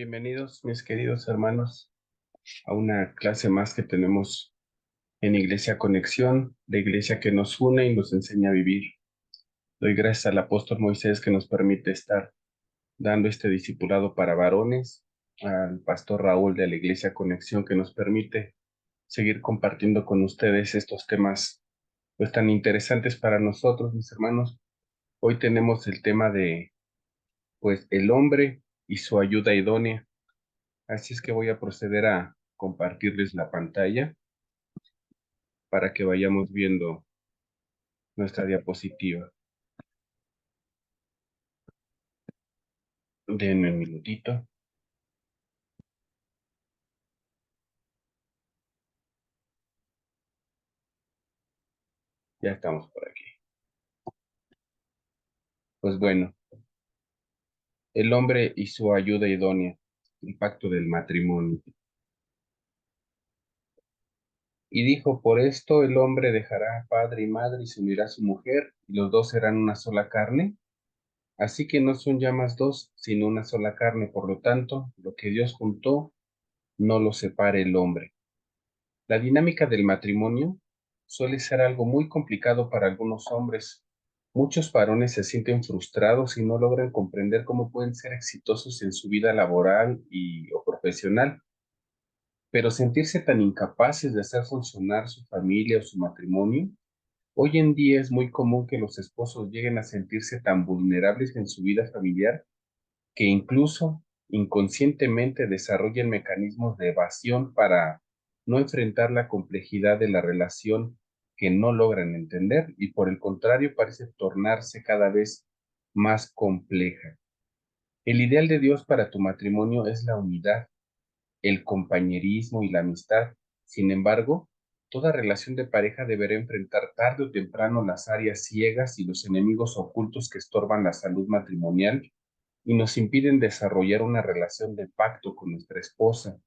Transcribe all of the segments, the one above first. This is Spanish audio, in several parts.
Bienvenidos, mis queridos hermanos, a una clase más que tenemos en Iglesia Conexión, la iglesia que nos une y nos enseña a vivir. Doy gracias al apóstol Moisés que nos permite estar dando este discipulado para varones, al pastor Raúl de la Iglesia Conexión que nos permite seguir compartiendo con ustedes estos temas pues tan interesantes para nosotros, mis hermanos. Hoy tenemos el tema de pues el hombre y su ayuda idónea. Así es que voy a proceder a compartirles la pantalla para que vayamos viendo nuestra diapositiva. Denme un minutito. Ya estamos por aquí. Pues bueno, el hombre y su ayuda idónea, el pacto del matrimonio. Y dijo, por esto el hombre dejará padre y madre y se unirá a su mujer, y los dos serán una sola carne. Así que no son ya más dos, sino una sola carne. Por lo tanto, lo que Dios juntó, no lo separe el hombre. La dinámica del matrimonio suele ser algo muy complicado para algunos hombres. Muchos varones se sienten frustrados y no logran comprender cómo pueden ser exitosos en su vida laboral o profesional, pero sentirse tan incapaces de hacer funcionar su familia o su matrimonio. Hoy en día es muy común que los esposos lleguen a sentirse tan vulnerables en su vida familiar que incluso inconscientemente desarrollen mecanismos de evasión para no enfrentar la complejidad de la relación que no logran entender y por el contrario parece tornarse cada vez más compleja. El ideal de Dios para tu matrimonio es la unidad, el compañerismo y la amistad. Sin embargo, toda relación de pareja deberá enfrentar tarde o temprano las áreas ciegas y los enemigos ocultos que estorban la salud matrimonial y nos impiden desarrollar una relación de pacto con nuestra esposa.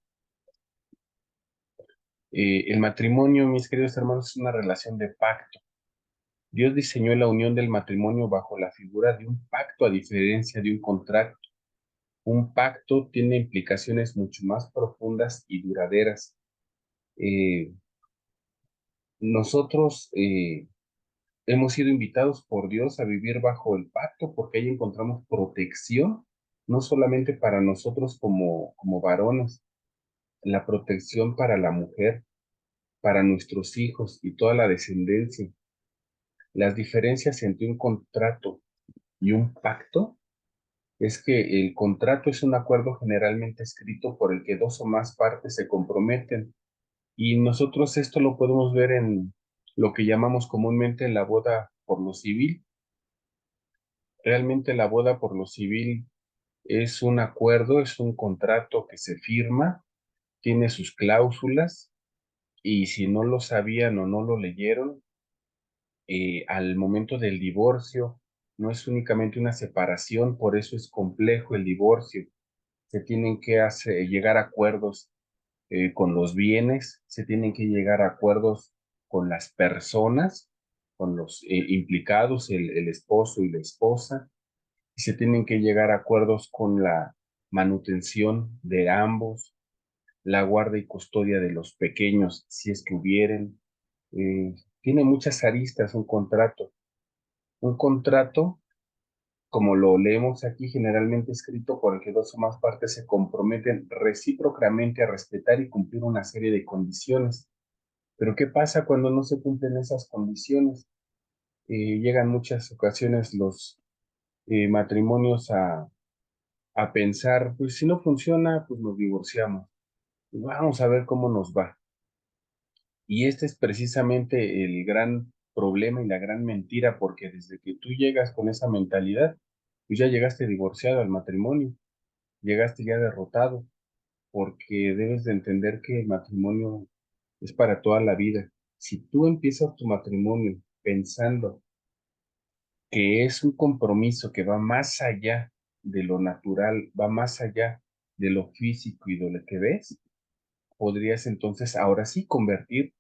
El matrimonio, mis queridos hermanos, es una relación de pacto. Dios diseñó la unión del matrimonio bajo la figura de un pacto a diferencia de un contrato. Un pacto tiene implicaciones mucho más profundas y duraderas. Eh, nosotros hemos sido invitados por Dios a vivir bajo el pacto porque ahí encontramos protección, no solamente para nosotros como varones, la protección para la mujer, para nuestros hijos y toda la descendencia. Las diferencias entre un contrato y un pacto es que el contrato es un acuerdo generalmente escrito por el que dos o más partes se comprometen y nosotros esto lo podemos ver en lo que llamamos comúnmente la boda por lo civil. Realmente la boda por lo civil es un acuerdo, es un contrato que se firma, tiene sus cláusulas y si no lo sabían o no lo leyeron, al momento del divorcio, no es únicamente una separación, por eso es complejo el divorcio. Se tienen que llegar a acuerdos con los bienes, se tienen que llegar a acuerdos con las personas, con los implicados, el esposo y la esposa, y se tienen que llegar a acuerdos con la manutención de ambos, la guarda y custodia de los pequeños, si es que hubieren. Tiene muchas aristas un contrato. Un contrato, como lo leemos aquí, generalmente escrito por el que dos o más partes se comprometen recíprocamente a respetar y cumplir una serie de condiciones. Pero ¿qué pasa cuando no se cumplen esas condiciones? Llegan muchas ocasiones los matrimonios a pensar, pues si no funciona, pues nos divorciamos. Vamos a ver cómo nos va. Y este es precisamente el gran problema y la gran mentira, porque desde que tú llegas con esa mentalidad, pues ya llegaste divorciado al matrimonio, llegaste ya derrotado, porque debes de entender que el matrimonio es para toda la vida. Si tú empiezas tu matrimonio pensando que es un compromiso que va más allá de lo natural, va más allá de lo físico y de lo que ves, podrías entonces ahora sí convertir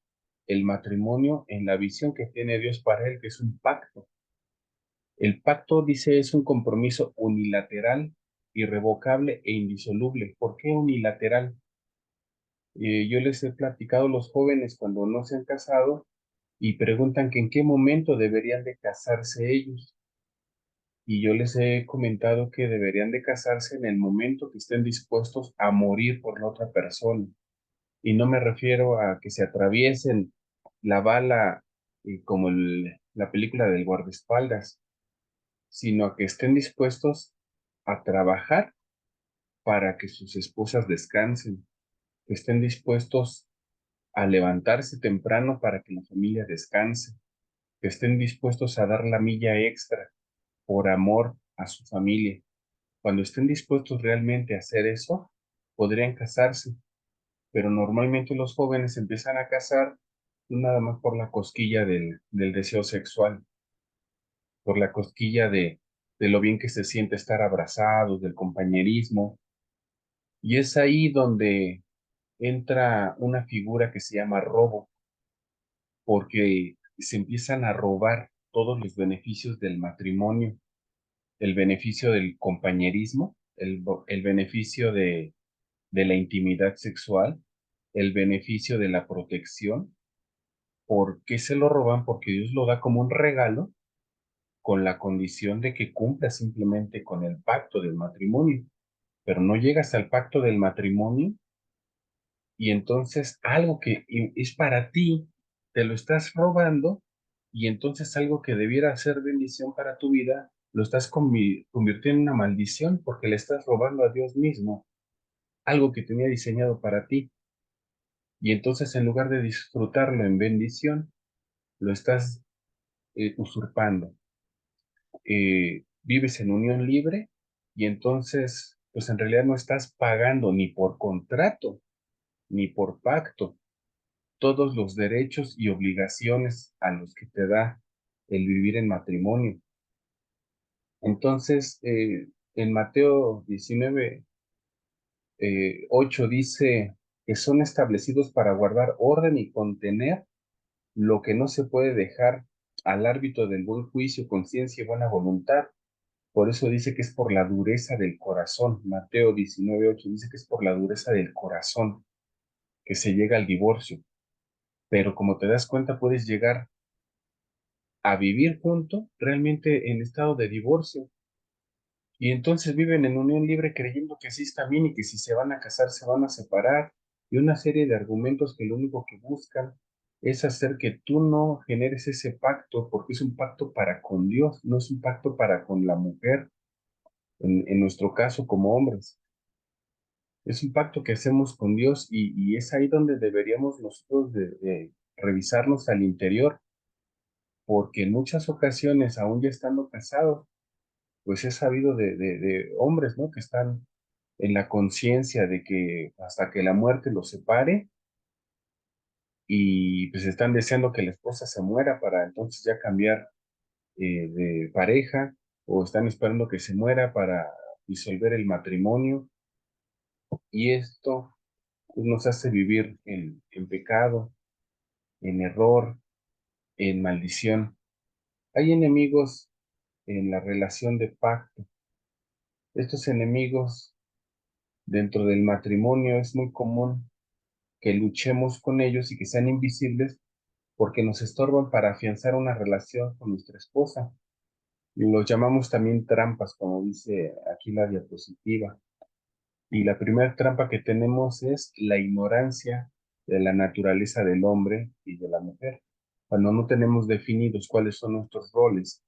el matrimonio en la visión que tiene Dios para él, que es un pacto. El pacto, dice, es un compromiso unilateral irrevocable e indisoluble. ¿Por qué unilateral? Yo les he platicado a los jóvenes cuando no se han casado y preguntan que en qué momento deberían de casarse ellos. Y yo les he comentado que deberían de casarse en el momento que estén dispuestos a morir por la otra persona. Y no me refiero a que se atraviesen la bala como la película del guardaespaldas, sino a que estén dispuestos a trabajar para que sus esposas descansen, que estén dispuestos a levantarse temprano para que la familia descanse, que estén dispuestos a dar la milla extra por amor a su familia. Cuando estén dispuestos realmente a hacer eso, podrían casarse, pero normalmente los jóvenes empiezan a casar nada más por la cosquilla del deseo sexual, por la cosquilla de lo bien que se siente estar abrazados, del compañerismo, y es ahí donde entra una figura que se llama robo, porque se empiezan a robar todos los beneficios del matrimonio, el beneficio del compañerismo, el beneficio de la intimidad sexual, el beneficio de la protección. ¿Por qué se lo roban? Porque Dios lo da como un regalo con la condición de que cumpla simplemente con el pacto del matrimonio, pero no llegas al pacto del matrimonio y entonces algo que es para ti, te lo estás robando y entonces algo que debiera ser bendición para tu vida, lo estás convirtiendo en una maldición porque le estás robando a Dios mismo algo que tenía diseñado para ti. Y entonces en lugar de disfrutarlo en bendición, lo estás usurpando. Vives en unión libre y entonces, pues en realidad no estás pagando ni por contrato, ni por pacto, todos los derechos y obligaciones a los que te da el vivir en matrimonio. Entonces, en Mateo 19, 8 dice que son establecidos para guardar orden y contener lo que no se puede dejar al árbitro del buen juicio, conciencia y buena voluntad. Por eso dice que es por la dureza del corazón. Mateo 19:8 dice que es por la dureza del corazón que se llega al divorcio. Pero como te das cuenta, puedes llegar a vivir junto realmente en estado de divorcio. Y entonces viven en unión libre creyendo que así está bien y que si se van a casar se van a separar. Y una serie de argumentos que lo único que buscan es hacer que tú no generes ese pacto, porque es un pacto para con Dios, no es un pacto para con la mujer, en nuestro caso como hombres. Es un pacto que hacemos con Dios y es ahí donde deberíamos nosotros de revisarnos al interior, porque en muchas ocasiones, aún ya estando casados, pues he sabido de hombres, ¿no? Que están en la conciencia de que hasta que la muerte los separe y pues están deseando que la esposa se muera para entonces ya cambiar de pareja o están esperando que se muera para disolver el matrimonio y esto pues, nos hace vivir en pecado, en error, en maldición. Hay enemigos en la relación de pacto. Estos enemigos dentro del matrimonio es muy común que luchemos con ellos y que sean invisibles porque nos estorban para afianzar una relación con nuestra esposa. Y los llamamos también trampas, como dice aquí la diapositiva. Y la primera trampa que tenemos es la ignorancia de la naturaleza del hombre y de la mujer. Cuando no tenemos definidos cuáles son nuestros roles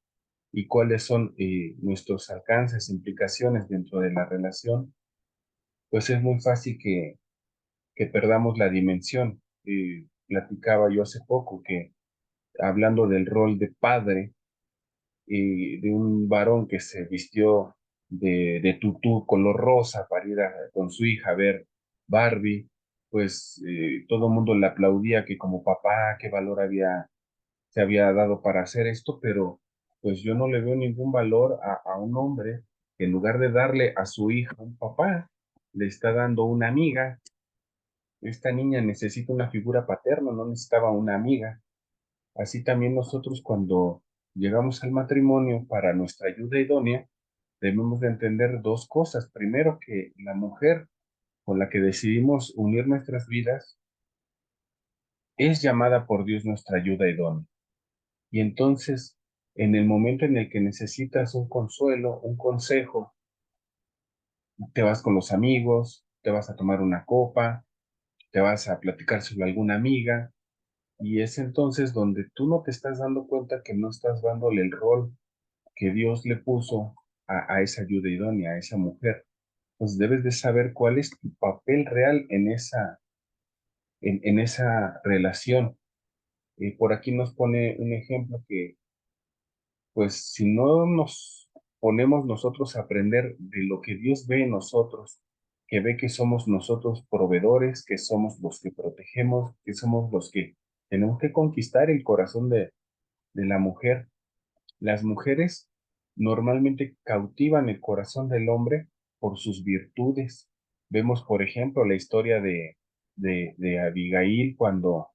y cuáles son nuestros alcances, implicaciones dentro de la relación, pues es muy fácil que perdamos la dimensión. Platicaba yo hace poco que hablando del rol de padre, de un varón que se vistió de tutú color rosa para ir con su hija a ver Barbie, pues todo el mundo le aplaudía que como papá, qué valor se había dado para hacer esto, pero pues yo no le veo ningún valor a un hombre que en lugar de darle a su hija un papá, le está dando una amiga. Esta niña necesita una figura paterna, no necesitaba una amiga. Así también nosotros cuando llegamos al matrimonio para nuestra ayuda idónea, debemos de entender dos cosas. Primero, que la mujer con la que decidimos unir nuestras vidas es llamada por Dios nuestra ayuda idónea. Y entonces, en el momento en el que necesitas un consuelo, un consejo, te vas con los amigos, te vas a tomar una copa, te vas a platicar sobre alguna amiga, y es entonces donde tú no te estás dando cuenta que no estás dándole el rol que Dios le puso a esa ayuda idónea, a esa mujer. Pues debes de saber cuál es tu papel real en esa relación. Por aquí nos pone un ejemplo que, pues, si no nos ponemos nosotros a aprender de lo que Dios ve en nosotros, que ve que somos nosotros proveedores, que somos los que protegemos, que somos los que tenemos que conquistar el corazón de la mujer. Las mujeres normalmente cautivan el corazón del hombre por sus virtudes. Vemos, por ejemplo, la historia de Abigail cuando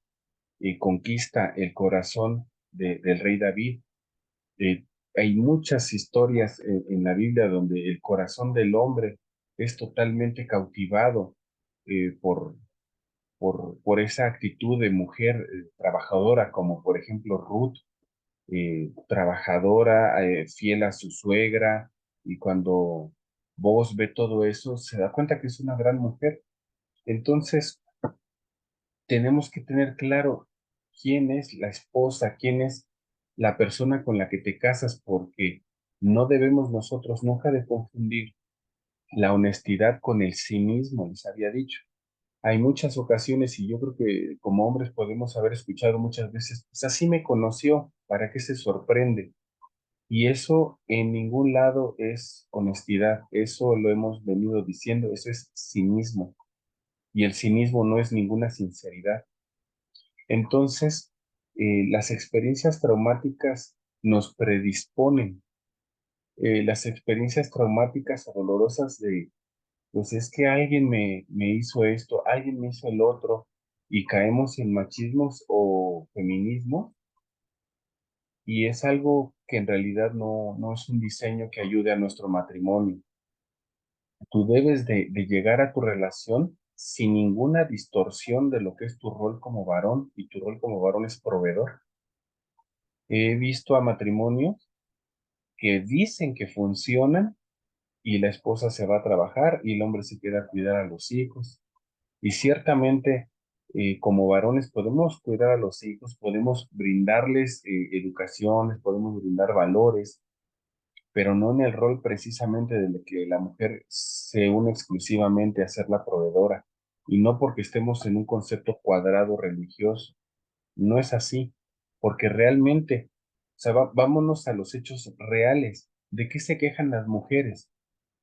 conquista el corazón del rey David. Eh, Hay muchas historias en la Biblia donde el corazón del hombre es totalmente cautivado por esa actitud de mujer trabajadora, como por ejemplo Ruth, trabajadora, fiel a su suegra, y cuando vos ve todo eso, se da cuenta que es una gran mujer. Entonces, tenemos que tener claro quién es la esposa, quién es la persona con la que te casas, porque no debemos nosotros nunca de confundir la honestidad con el cinismo, les había dicho. Hay muchas ocasiones, y yo creo que como hombres podemos haber escuchado muchas veces, pues así me conoció, ¿para qué se sorprende? Y eso en ningún lado es honestidad, eso lo hemos venido diciendo, eso es cinismo, y el cinismo no es ninguna sinceridad. Entonces, las experiencias traumáticas nos predisponen, las experiencias traumáticas o dolorosas de, pues es que alguien me hizo esto, alguien me hizo el otro, y caemos en machismos o feminismo, y es algo que en realidad no es un diseño que ayude a nuestro matrimonio. Tú debes de llegar a tu relación sin ninguna distorsión de lo que es tu rol como varón, y tu rol como varón es proveedor. He visto a matrimonios que dicen que funcionan y la esposa se va a trabajar y el hombre se queda a cuidar a los hijos. Y ciertamente, como varones podemos cuidar a los hijos, podemos brindarles educación, les podemos brindar valores, pero no en el rol precisamente de que la mujer se une exclusivamente a ser la proveedora, y no porque estemos en un concepto cuadrado religioso. No es así, porque realmente, o sea, vámonos a los hechos reales. ¿De qué se quejan las mujeres?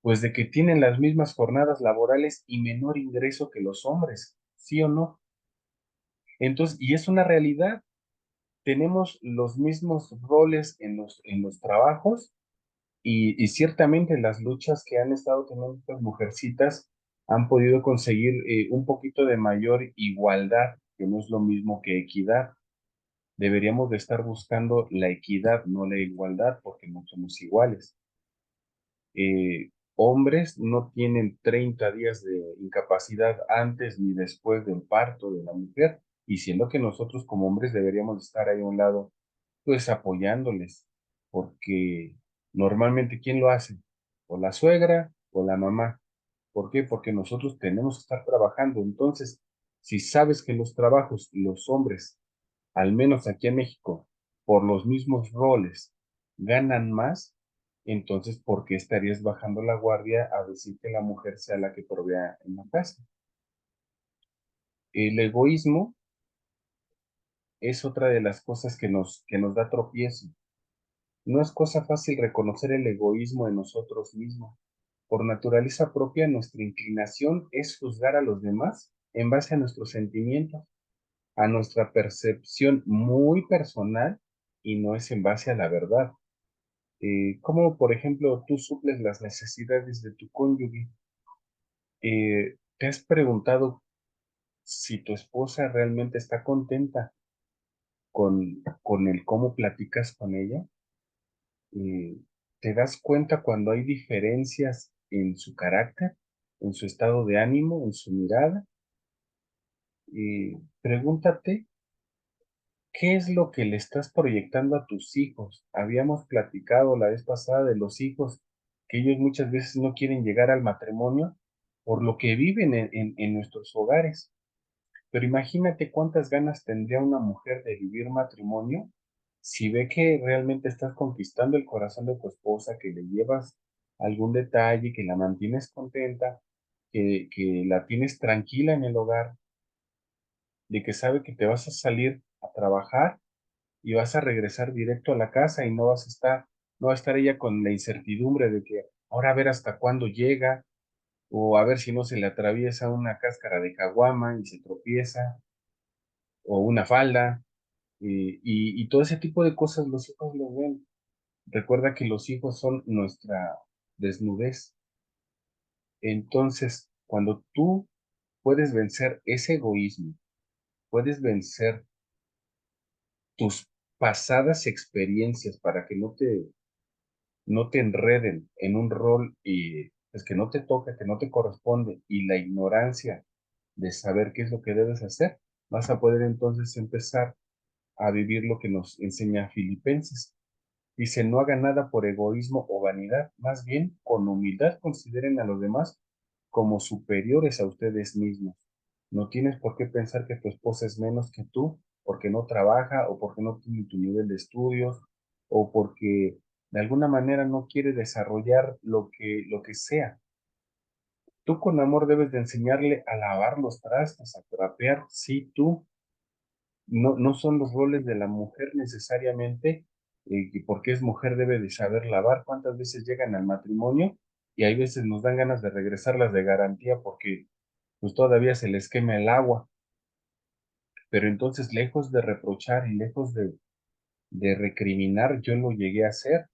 Pues de que tienen las mismas jornadas laborales y menor ingreso que los hombres, ¿sí o no? Entonces, y es una realidad, tenemos los mismos roles en los trabajos, y ciertamente las luchas que han estado teniendo estas mujercitas han podido conseguir un poquito de mayor igualdad, que no es lo mismo que equidad. Deberíamos de estar buscando la equidad, no la igualdad, porque no somos iguales. Hombres no tienen 30 días de incapacidad antes ni después del parto de la mujer, y siendo que nosotros como hombres deberíamos estar ahí a un lado, pues apoyándoles, porque normalmente ¿quién lo hace? O la suegra o la mamá. ¿Por qué? Porque nosotros tenemos que estar trabajando. Entonces, si sabes que los trabajos, los hombres, al menos aquí en México, por los mismos roles, ganan más, entonces, ¿por qué estarías bajando la guardia a decir que la mujer sea la que provea en la casa? El egoísmo es otra de las cosas que nos da tropiezo. No es cosa fácil reconocer el egoísmo en nosotros mismos. Por naturaleza propia, nuestra inclinación es juzgar a los demás en base a nuestros sentimientos, a nuestra percepción muy personal, y no es en base a la verdad. ¿Cómo, por ejemplo, tú suples las necesidades de tu cónyuge? ¿Te has preguntado si tu esposa realmente está contenta con el cómo platicas con ella? te das cuenta cuando hay diferencias en su carácter, en su estado de ánimo, en su mirada. Pregúntate, ¿qué es lo que le estás proyectando a tus hijos? Habíamos platicado la vez pasada de los hijos, que ellos muchas veces no quieren llegar al matrimonio por lo que viven en nuestros hogares. Pero imagínate cuántas ganas tendría una mujer de vivir matrimonio si ve que realmente estás conquistando el corazón de tu esposa, que le llevas algún detalle, que la mantienes contenta, que la tienes tranquila en el hogar, de que sabe que te vas a salir a trabajar y vas a regresar directo a la casa y no va a estar ella con la incertidumbre de que ahora a ver hasta cuándo llega, o a ver si no se le atraviesa una cáscara de caguama y se tropieza, o una falda, y todo ese tipo de cosas los hijos lo ven. Recuerda que los hijos son nuestra desnudez. Entonces, cuando tú puedes vencer ese egoísmo, puedes vencer tus pasadas experiencias para que no te enreden en un rol y pues que no te toca, que no te corresponde, y la ignorancia de saber qué es lo que debes hacer, vas a poder entonces empezar a vivir lo que nos enseña Filipenses. Dice, no hagan nada por egoísmo o vanidad, más bien con humildad consideren a los demás como superiores a ustedes mismos. No tienes por qué pensar que tu esposa es menos que tú porque no trabaja o porque no tiene tu nivel de estudios o porque de alguna manera no quiere desarrollar lo que sea. Tú con amor debes de enseñarle a lavar los trastes, a trapear, sí, tú, no son los roles de la mujer necesariamente, que porque es mujer debe de saber lavar. ¿Cuántas veces llegan al matrimonio y hay veces nos dan ganas de regresarlas de garantía porque pues todavía se les quema el agua? Pero entonces, lejos de reprochar y lejos de recriminar, yo lo llegué a hacer.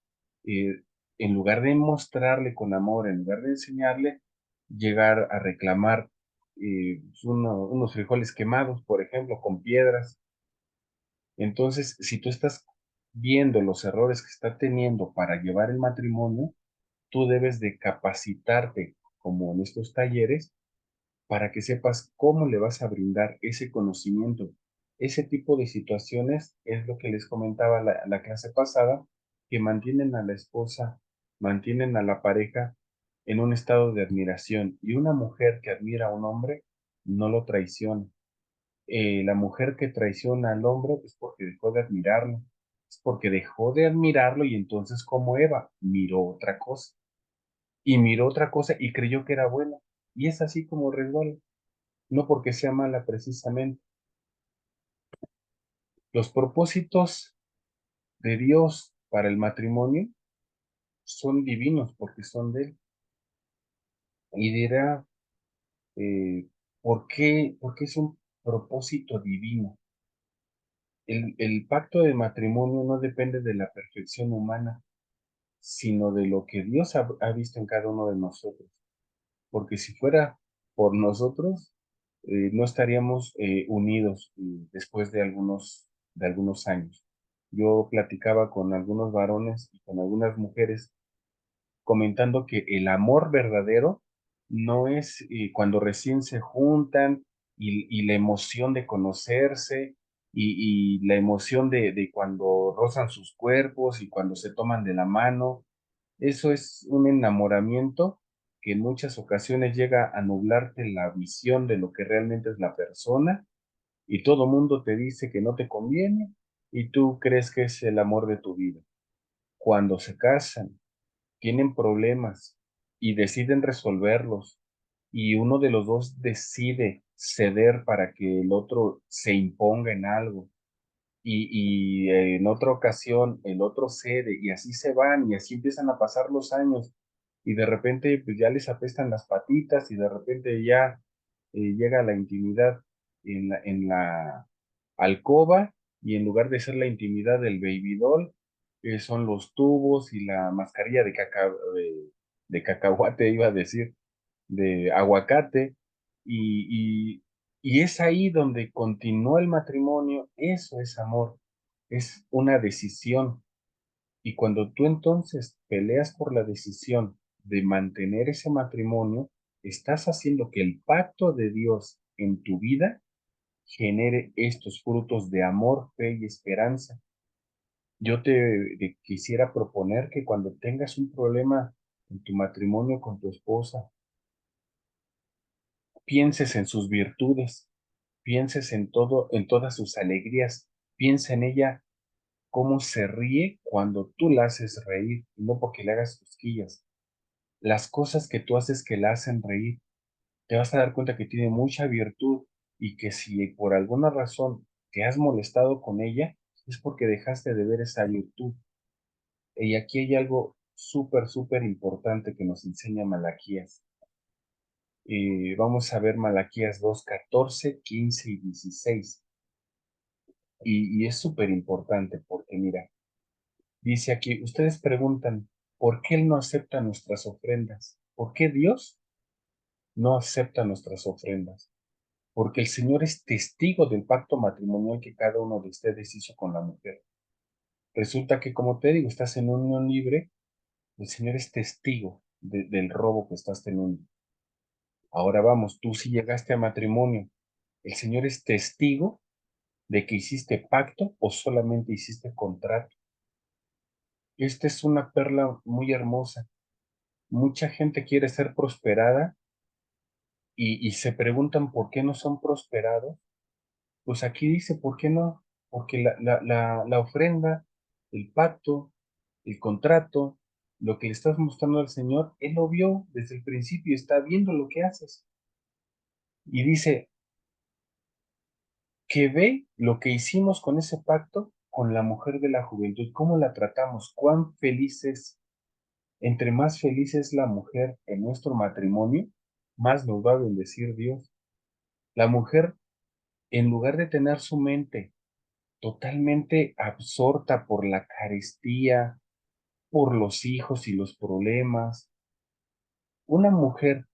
eh, en lugar de mostrarle con amor, en lugar de enseñarle, llegar a reclamar unos frijoles quemados, por ejemplo, con piedras. Entonces, si tú estás viendo los errores que está teniendo para llevar el matrimonio, tú debes de capacitarte, como en estos talleres, para que sepas cómo le vas a brindar ese conocimiento. Ese tipo de situaciones es lo que les comentaba la clase pasada, que mantienen a la esposa, mantienen a la pareja en un estado de admiración. Y una mujer que admira a un hombre no lo traiciona. La mujer que traiciona al hombre es porque dejó de admirarlo, es porque dejó de admirarlo y entonces como Eva miró otra cosa y miró otra cosa y creyó que era buena y es así como resbala, no porque sea mala precisamente. Los propósitos de Dios para el matrimonio son divinos porque son de Él. Y dirá, ¿por qué es un propósito divino? El pacto de matrimonio no depende de la perfección humana, sino de lo que Dios ha visto en cada uno de nosotros. Porque si fuera por nosotros, no estaríamos unidos después de algunos años. Yo platicaba con algunos varones y con algunas mujeres comentando que el amor verdadero no es cuando recién se juntan y la emoción de conocerse y la emoción de cuando rozan sus cuerpos y cuando se toman de la mano. Eso es un enamoramiento que en muchas ocasiones llega a nublarte la visión de lo que realmente es la persona y todo mundo te dice que no te conviene y tú crees que es el amor de tu vida. Cuando se casan, tienen problemas y deciden resolverlos y uno de los dos decide ceder para que el otro se imponga en algo y en otra ocasión el otro cede y así se van y así empiezan a pasar los años y de repente pues ya les apestan las patitas y de repente ya llega la intimidad en la alcoba y en lugar de ser la intimidad del baby doll, son los tubos y la mascarilla de cacahuate, iba a decir, de aguacate, y, y es ahí donde continúa el matrimonio. Eso es amor, es una decisión Y cuando tú entonces peleas por la decisión de mantener ese matrimonio, estás haciendo que el pacto de Dios en tu vida genere estos frutos de amor, fe y esperanza. Yo te quisiera proponer que cuando tengas un problema en tu matrimonio con tu esposa, pienses en sus virtudes, pienses en todo, en todas sus alegrías, piensa en ella cómo se ríe cuando tú la haces reír, y no porque le hagas cosquillas. Las cosas que tú haces que la hacen reír, te vas a dar cuenta que tiene mucha virtud y que si por alguna razón te has molestado con ella, es porque dejaste de ver esa virtud. Y aquí hay algo súper, súper importante que nos enseña Malaquías. Vamos a ver Malaquías 2, 14, 15 y 16. Y es súper importante porque mira, dice aquí, ustedes preguntan, ¿por qué Él no acepta nuestras ofrendas? ¿Por qué Dios no acepta nuestras ofrendas? Porque el Señor es testigo del pacto matrimonial que cada uno de ustedes hizo con la mujer. Resulta que, como te digo, estás en unión libre, el Señor es testigo del robo que estás teniendo. Ahora vamos, tú si llegaste a matrimonio, ¿el Señor es testigo de que hiciste pacto o solamente hiciste contrato? Esta es una perla muy hermosa. Mucha gente quiere ser prosperada y se preguntan por qué no son prosperados. Pues aquí dice, ¿por qué no? Porque la ofrenda, el pacto, el contrato, lo que le estás mostrando al Señor, Él lo vio desde el principio, está viendo lo que haces. Y dice que ve lo que hicimos con ese pacto con la mujer de la juventud, cómo la tratamos, cuán felices, entre más feliz es la mujer en nuestro matrimonio, más nos va a bendecir Dios. La mujer, en lugar de tener su mente totalmente absorta por la carestía, por los hijos y los problemas. Una mujer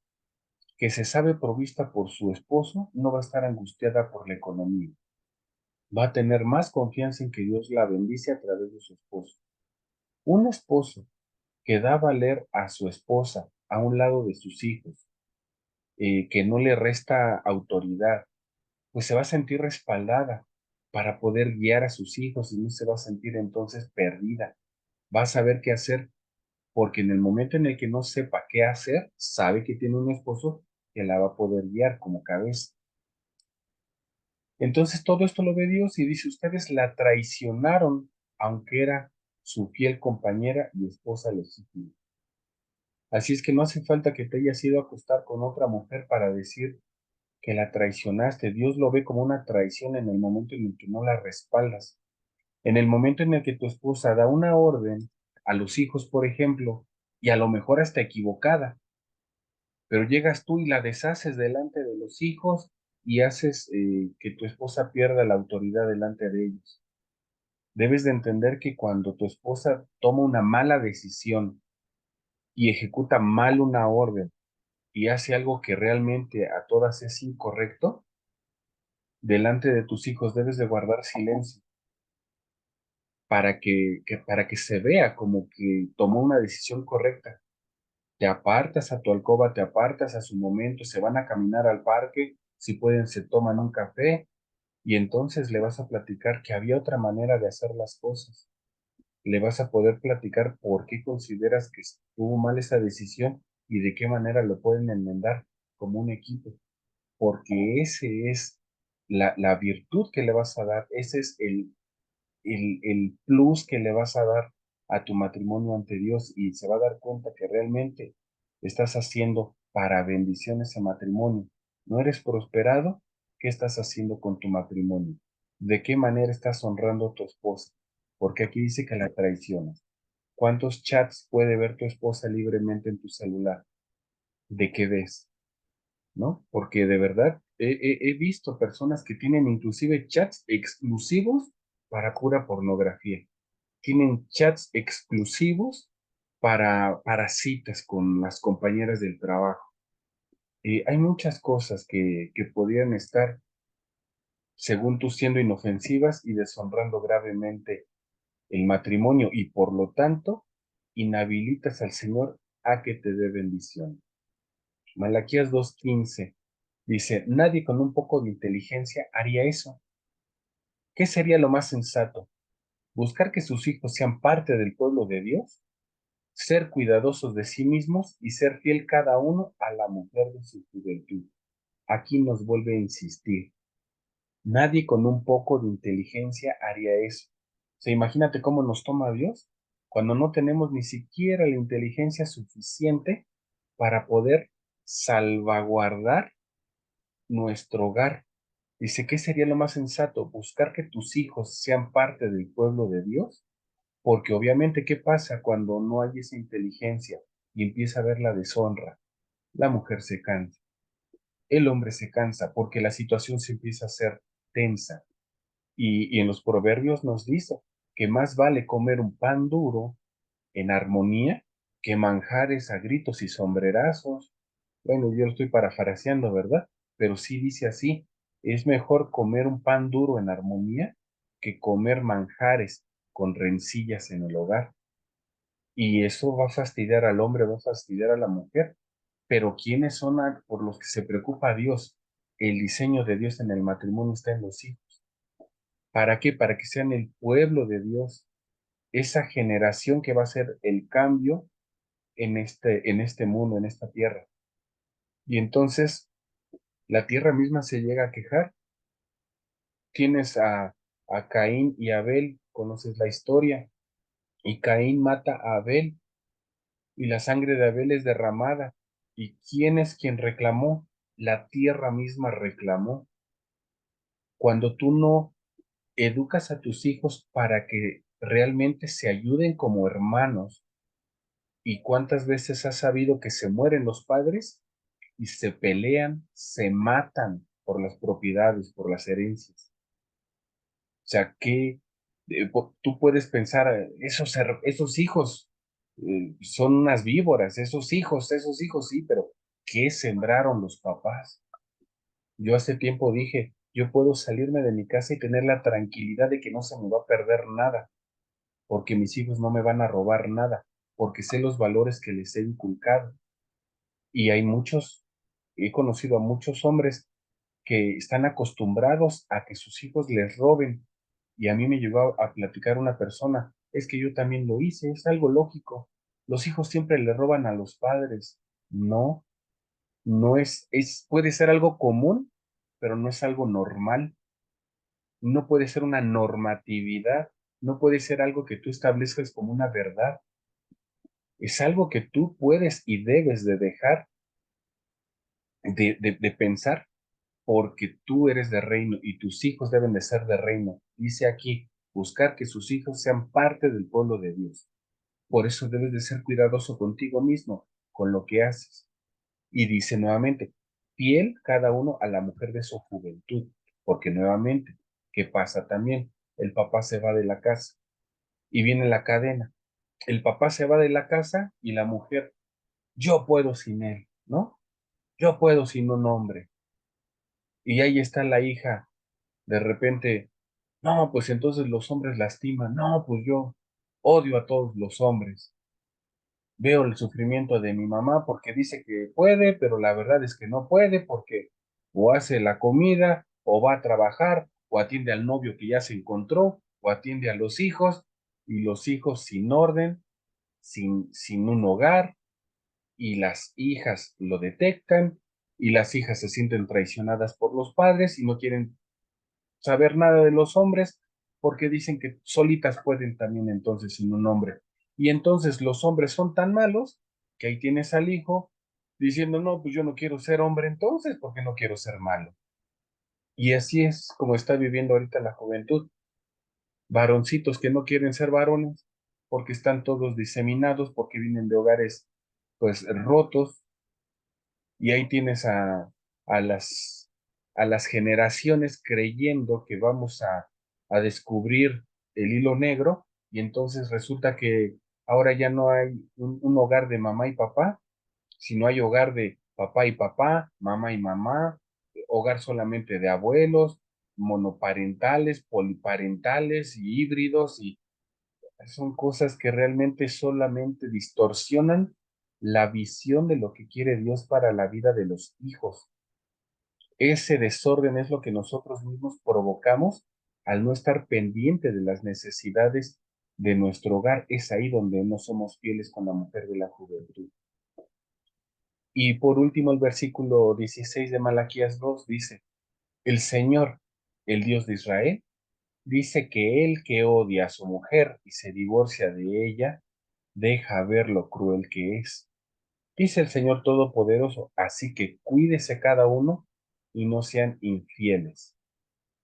que se sabe provista por su esposo no va a estar angustiada por la economía. Va a tener más confianza en que Dios la bendice a través de su esposo. Un esposo que da a valer a su esposa a un lado de sus hijos, que no le resta autoridad, pues se va a sentir respaldada para poder guiar a sus hijos y no se va a sentir entonces perdida. Va a saber qué hacer, porque en el momento en el que no sepa qué hacer, sabe que tiene un esposo que la va a poder guiar como cabeza. Entonces todo esto lo ve Dios y dice, ustedes la traicionaron, aunque era su fiel compañera y esposa legítima. Así es que no hace falta que te hayas ido a acostar con otra mujer para decir que la traicionaste. Dios lo ve como una traición en el momento en el que no la respaldas. En el momento en el que tu esposa da una orden a los hijos, por ejemplo, y a lo mejor hasta equivocada, pero llegas tú y la deshaces delante de los hijos y haces que tu esposa pierda la autoridad delante de ellos. Debes de entender que cuando tu esposa toma una mala decisión y ejecuta mal una orden y hace algo que realmente a todas es incorrecto, delante de tus hijos debes de guardar silencio para que se vea como que tomó una decisión correcta. Te apartas a tu alcoba, te apartas a su momento, se van a caminar al parque, si pueden se toman un café y entonces le vas a platicar que había otra manera de hacer las cosas. Le vas a poder platicar por qué consideras que estuvo mal esa decisión y de qué manera lo pueden enmendar como un equipo, porque ese es la virtud que le vas a dar, ese es el plus que le vas a dar a tu matrimonio ante Dios y se va a dar cuenta que realmente estás haciendo para bendición ese matrimonio. ¿No eres prosperado? ¿Qué estás haciendo con tu matrimonio? ¿De qué manera estás honrando a tu esposa? Porque aquí dice que la traicionas. ¿Cuántos chats puede ver tu esposa libremente en tu celular? ¿De qué ves? ¿No? Porque de verdad he visto personas que tienen inclusive chats exclusivos para pura pornografía. Tienen chats exclusivos para citas con las compañeras del trabajo. Hay muchas cosas que podrían estar, según tú, siendo inofensivas y deshonrando gravemente el matrimonio y por lo tanto inhabilitas al Señor a que te dé bendición. Malaquías 2:15 dice, nadie con un poco de inteligencia haría eso. ¿Qué sería lo más sensato? ¿Buscar que sus hijos sean parte del pueblo de Dios? ¿Ser cuidadosos de sí mismos y ser fiel cada uno a la mujer de su juventud? Aquí nos vuelve a insistir. Nadie con un poco de inteligencia haría eso. O sea, imagínate cómo nos toma Dios cuando no tenemos ni siquiera la inteligencia suficiente para poder salvaguardar nuestro hogar. Dice, ¿qué sería lo más sensato? ¿Buscar que tus hijos sean parte del pueblo de Dios? Porque obviamente, ¿qué pasa cuando no hay esa inteligencia y empieza a haber la deshonra? La mujer se cansa, el hombre se cansa porque la situación se empieza a hacer tensa. Y en los proverbios nos dice que más vale comer un pan duro en armonía que manjares a gritos y sombrerazos. Bueno, yo lo estoy parafraseando, ¿verdad? Pero sí dice así, es mejor comer un pan duro en armonía que comer manjares con rencillas en el hogar. Y eso va a fastidiar al hombre, va a fastidiar a la mujer. Pero ¿quiénes son por los que se preocupa Dios? El diseño de Dios en el matrimonio está en los hijos. ¿Para qué? Para que sean el pueblo de Dios, esa generación que va a hacer el cambio en este mundo, en esta tierra. Y entonces la tierra misma se llega a quejar. Tienes a Caín y Abel, conoces la historia, y Caín mata a Abel y la sangre de Abel es derramada. ¿Y quién es quien reclamó? La tierra misma reclamó. Cuando tú no educas a tus hijos para que realmente se ayuden como hermanos, ¿y cuántas veces has sabido que se mueren los padres y se pelean, se matan por las propiedades, por las herencias? O sea, que tú puedes pensar, esos hijos son unas víboras, esos hijos sí, pero ¿qué sembraron los papás? Yo hace tiempo dije, yo puedo salirme de mi casa y tener la tranquilidad de que no se me va a perder nada, porque mis hijos no me van a robar nada, porque sé los valores que les he inculcado. Y hay muchos, he conocido a muchos hombres que están acostumbrados a que sus hijos les roben. Y a mí me llegó a platicar una persona, es que yo también lo hice, es algo lógico. Los hijos siempre le roban a los padres. No, no puede ser algo común, pero no es algo normal. No puede ser una normatividad, no puede ser algo que tú establezcas como una verdad. Es algo que tú puedes y debes de dejar de pensar porque tú eres de reino y tus hijos deben de ser de reino. Dice aquí, buscar que sus hijos sean parte del pueblo de Dios. Por eso debes de ser cuidadoso contigo mismo, con lo que haces. Y dice nuevamente, fiel cada uno a la mujer de su juventud, porque nuevamente, ¿qué pasa también? El papá se va de la casa y viene la cadena. El papá se va de la casa y la mujer, yo puedo sin él, ¿no? Yo puedo sin un hombre. Y ahí está la hija, de repente, no, pues entonces los hombres lastiman, no, pues yo odio a todos los hombres. Veo el sufrimiento de mi mamá porque dice que puede, pero la verdad es que no puede porque o hace la comida, o va a trabajar, o atiende al novio que ya se encontró, o atiende a los hijos, y los hijos sin orden, sin un hogar, y las hijas lo detectan, y las hijas se sienten traicionadas por los padres y no quieren saber nada de los hombres porque dicen que solitas pueden también entonces sin un hombre. Y entonces los hombres son tan malos que ahí tienes al hijo diciendo, no, pues yo no quiero ser hombre entonces porque no quiero ser malo. Y así es como está viviendo ahorita la juventud. Varoncitos que no quieren ser varones porque están todos diseminados, porque vienen de hogares pues rotos, y ahí tienes a las, a las generaciones creyendo que vamos a descubrir el hilo negro y entonces resulta que ahora ya no hay un hogar de mamá y papá, sino hay hogar de papá y papá, mamá y mamá, hogar solamente de abuelos, monoparentales, poliparentales y híbridos y Son cosas que realmente solamente distorsionan la visión de lo que quiere Dios para la vida de los hijos. Ese desorden es lo que nosotros mismos provocamos al no estar pendiente de las necesidades de nuestro hogar. Es ahí donde no somos fieles con la mujer de la juventud. Y por último, el versículo 16 de Malaquías 2 dice, el Señor, el Dios de Israel, dice que el que odia a su mujer y se divorcia de ella, deja ver lo cruel que es. Dice el Señor Todopoderoso, así que cuídese cada uno y no sean infieles.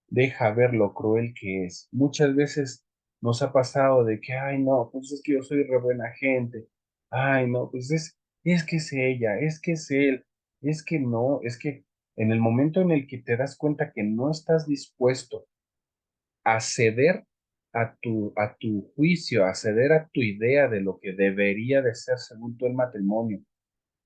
Deja ver lo cruel que es. Muchas veces nos ha pasado de que, ay, no, pues es que yo soy re buena gente. Ay, no, pues es que es ella, es que es él, es que no, es que en el momento en el que te das cuenta que no estás dispuesto a ceder a tu juicio, a ceder a tu idea de lo que debería de ser según tú el matrimonio,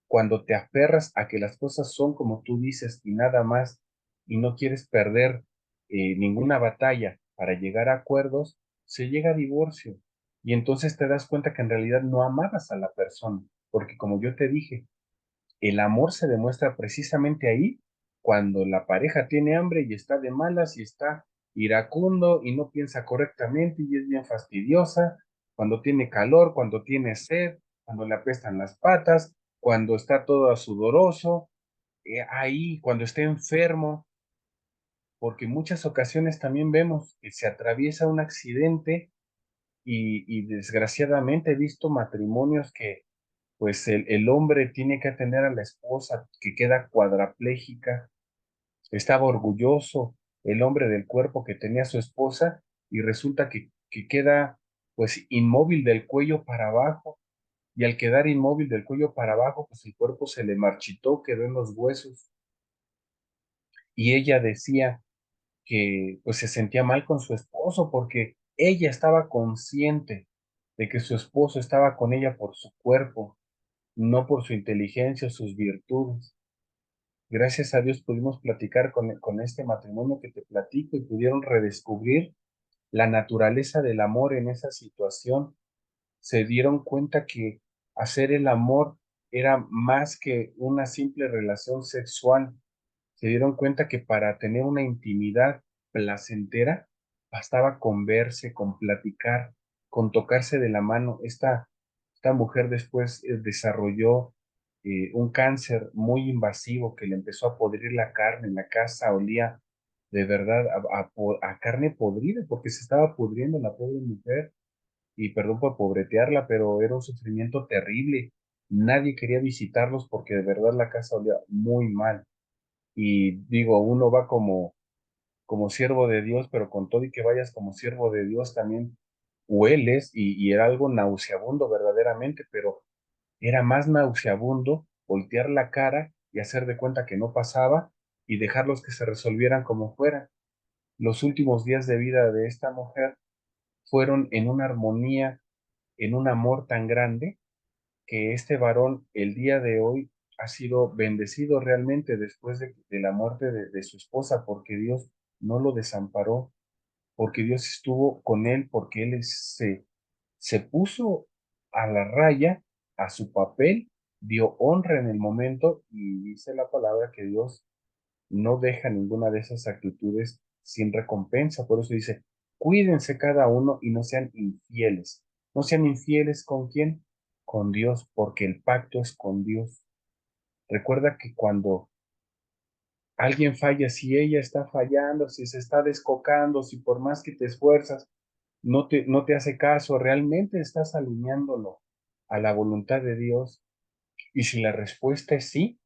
cuando te aferras a que las cosas son como tú dices y nada más, y no quieres perder ninguna batalla para llegar a acuerdos, se llega a divorcio. Y entonces te das cuenta que en realidad no amabas a la persona, porque como yo te dije, el amor se demuestra precisamente ahí, cuando la pareja tiene hambre y está de malas y está iracundo y no piensa correctamente y es bien fastidiosa, cuando tiene calor, cuando tiene sed, cuando le apestan las patas, cuando está todo sudoroso, ahí, cuando está enfermo, porque en muchas ocasiones también vemos que se atraviesa un accidente y desgraciadamente he visto matrimonios que pues el hombre tiene que atender a la esposa que queda cuadraplégica. Estaba orgulloso el hombre del cuerpo que tenía su esposa y resulta que queda pues inmóvil del cuello para abajo y al quedar inmóvil del cuello para abajo pues el cuerpo se le marchitó, quedó en los huesos y ella decía que pues se sentía mal con su esposo porque ella estaba consciente de que su esposo estaba con ella por su cuerpo, no por su inteligencia o sus virtudes. Gracias a Dios pudimos platicar con este matrimonio que te platico y pudieron redescubrir la naturaleza del amor en esa situación. Se dieron cuenta que hacer el amor era más que una simple relación sexual. Se dieron cuenta que para tener una intimidad placentera bastaba con verse, con platicar, con tocarse de la mano. Esta mujer después desarrolló un cáncer muy invasivo que le empezó a podrir la carne. En la casa olía de verdad a carne podrida porque se estaba pudriendo la pobre mujer. Y perdón por pobretearla, pero era un sufrimiento terrible. Nadie quería visitarlos porque de verdad la casa olía muy mal. Y digo, uno va como siervo de Dios, pero con todo y que vayas como siervo de Dios también hueles y era algo nauseabundo verdaderamente, pero era más nauseabundo voltear la cara y hacer de cuenta que no pasaba y dejarlos que se resolvieran como fuera. Los últimos días de vida de esta mujer fueron en una armonía, en un amor tan grande que este varón el día de hoy ha sido bendecido realmente después de la muerte de su esposa, porque Dios no lo desamparó, porque Dios estuvo con él, porque él se puso a la raya a su papel, dio honra en el momento y dice la palabra que Dios no deja ninguna de esas actitudes sin recompensa. Por eso dice, cuídense cada uno y no sean infieles. No sean infieles ¿con quién? Con Dios, porque el pacto es con Dios. Recuerda que cuando alguien falla, si ella está fallando, si se está descocando, si por más que te esfuerzas, no te hace caso, realmente estás alineándolo a la voluntad de Dios. Y si la respuesta es sí,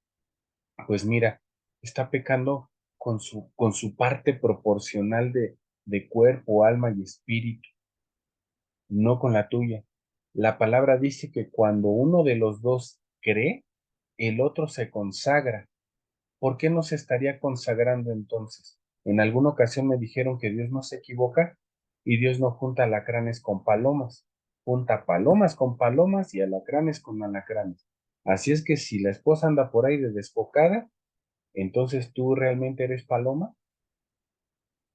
pues mira, está pecando con su parte proporcional de cuerpo, alma y espíritu, no con la tuya. La palabra dice que cuando uno de los dos cree, el otro se consagra. ¿Por qué no se estaría consagrando entonces? En alguna ocasión me dijeron que Dios no se equivoca y Dios no junta alacranes con palomas, junta palomas con palomas y alacranes con alacranes. Así es que si la esposa anda por ahí de desbocada, entonces tú realmente eres paloma.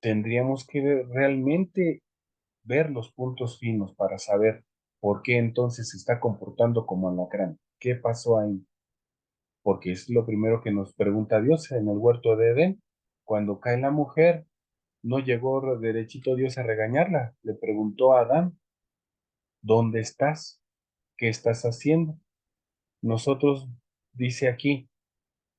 Tendríamos que realmente ver los puntos finos para saber por qué entonces se está comportando como alacrán. ¿Qué pasó ahí? Porque es lo primero que nos pregunta Dios en el huerto de Edén. Cuando cae la mujer, no llegó derechito Dios a regañarla. Le preguntó a Adán, ¿dónde estás? ¿Qué estás haciendo? Nosotros, dice aquí,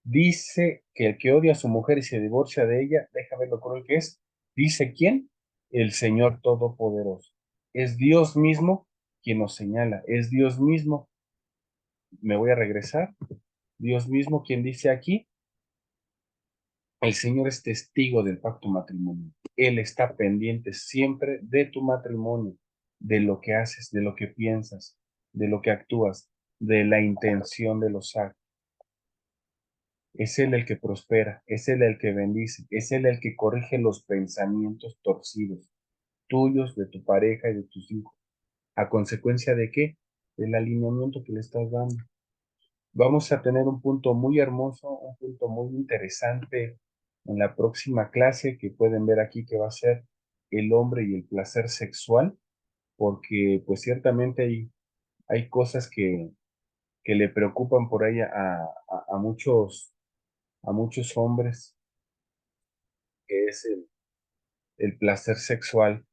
dice que el que odia a su mujer y se divorcia de ella, deja ver lo cruel que es. ¿Dice quién? El Señor Todopoderoso. Es Dios mismo quien nos señala. Es Dios mismo. Me voy a regresar. Dios mismo quien dice aquí, el Señor es testigo del pacto matrimonial. Él está pendiente siempre de tu matrimonio, de lo que haces, de lo que piensas, de lo que actúas, de la intención de los actos. Es Él el que prospera, es Él el que bendice, es Él el que corrige los pensamientos torcidos, tuyos, de tu pareja y de tus hijos. ¿A consecuencia de qué? Del alineamiento que le estás dando. Vamos a tener un punto muy hermoso, un punto muy interesante en la próxima clase que pueden ver aquí que va a ser el hombre y el placer sexual, porque pues ciertamente hay cosas que le preocupan por ahí a muchos hombres, que es el placer sexual.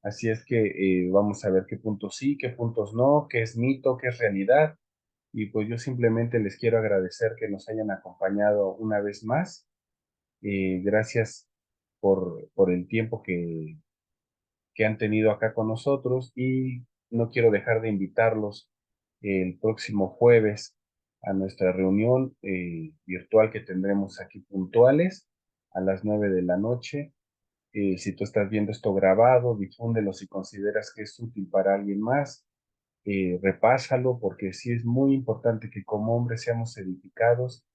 Así es que vamos a ver qué puntos sí, qué puntos no, qué es mito, qué es realidad. Y pues yo simplemente les quiero agradecer que nos hayan acompañado una vez más. Gracias por el tiempo que han tenido acá con nosotros y no quiero dejar de invitarlos el próximo jueves a nuestra reunión virtual que tendremos aquí puntuales a las 9 de la noche. Si tú estás viendo esto grabado, difúndelo si consideras que es útil para alguien más. Repásalo porque sí es muy importante que como hombres seamos edificados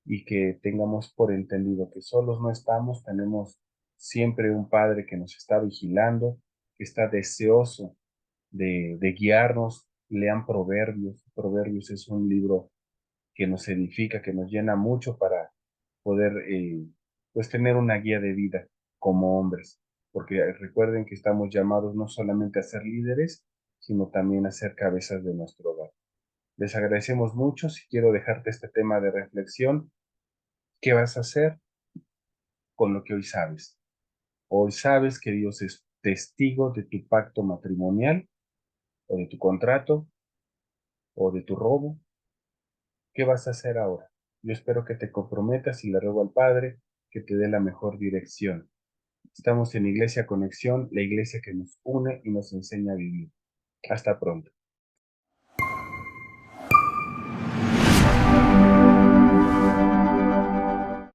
y que tengamos por entendido que solos no estamos, tenemos siempre un Padre que nos está vigilando, que está deseoso de guiarnos. Lean Proverbios. Proverbios es un libro que nos edifica, que nos llena mucho para poder pues tener una guía de vida como hombres, porque recuerden que estamos llamados no solamente a ser líderes, sino también a ser cabezas de nuestro hogar. Les agradecemos mucho. Si quiero dejarte este tema de reflexión, ¿qué vas a hacer con lo que hoy sabes? Hoy sabes que Dios es testigo de tu pacto matrimonial o de tu contrato o de tu robo. ¿Qué vas a hacer ahora? Yo espero que te comprometas y le ruego al Padre que te dé la mejor dirección. Estamos en Iglesia Conexión, la iglesia que nos une y nos enseña a vivir. Hasta pronto.